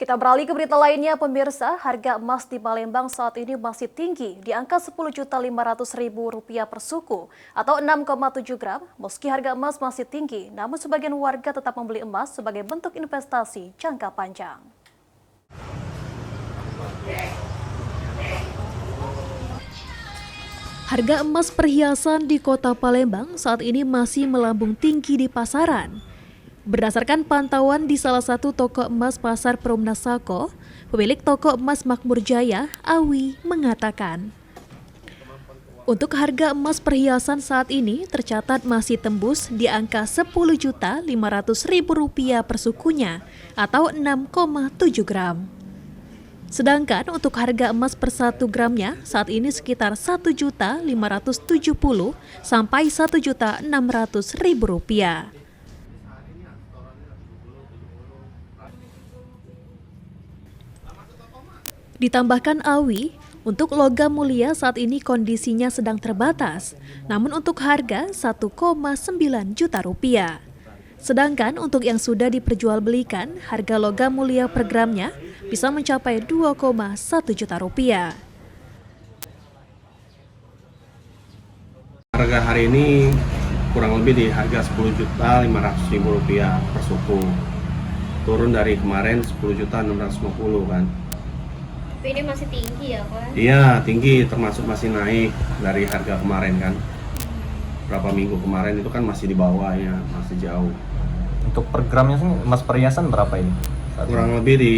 Kita beralih ke berita lainnya, pemirsa. Harga emas di Palembang saat ini masih tinggi di angka Rp10.500.000 per suku atau 6,7 gram. Meski harga emas masih tinggi, namun sebagian warga tetap membeli emas sebagai bentuk investasi jangka panjang. Harga emas perhiasan di Kota Palembang saat ini masih melambung tinggi di pasaran. Berdasarkan pantauan di salah satu toko emas Pasar Perumnas Sako, pemilik toko emas Makmur Jaya, Awi, mengatakan, untuk harga emas perhiasan saat ini tercatat masih tembus di angka Rp10.500.000 per sukunya atau 6,7 gram. Sedangkan untuk harga emas per 1 gramnya saat ini sekitar Rp1.570.000 sampai Rp1.600.000. Ditambahkan Awi, untuk logam mulia saat ini kondisinya sedang terbatas, namun untuk harga Rp1,9 juta. Sedangkan untuk yang sudah diperjualbelikan, harga logam mulia per gramnya bisa mencapai Rp2,1 juta. Harga hari ini kurang lebih di harga Rp10.500.000 per suku. Turun dari kemarin Rp10.650.000 kan. Tapi ini masih tinggi ya, Pak? Iya, tinggi, termasuk masih naik dari harga kemarin kan. Berapa minggu kemarin itu kan masih di bawah ya, masih jauh. Untuk per gramnya sih emas perhiasan berapa ini? Kurang lebih di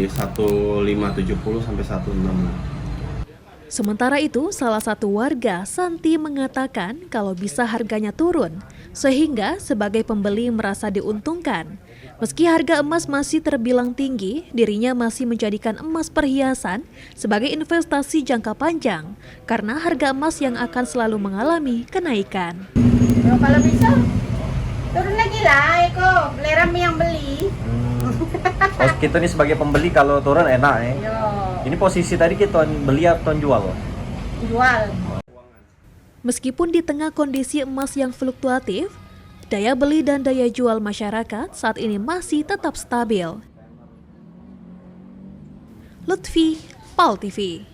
1.570 sampai 1.6. Sementara itu, salah satu warga, Santi, mengatakan kalau bisa harganya turun, sehingga sebagai pembeli merasa diuntungkan. Meski harga emas masih terbilang tinggi, dirinya masih menjadikan emas perhiasan sebagai investasi jangka panjang, karena harga emas yang akan selalu mengalami kenaikan. Kalau bisa, turun lagi lah, Eko. Belerami yang beli. Oh, kita nih sebagai pembeli kalau turun enak ya. Yo, Ini posisi tadi kita beli atau jual? jual. Meskipun di tengah kondisi emas yang fluktuatif, daya beli dan daya jual masyarakat saat ini masih tetap stabil. Lutfi, PAL TV.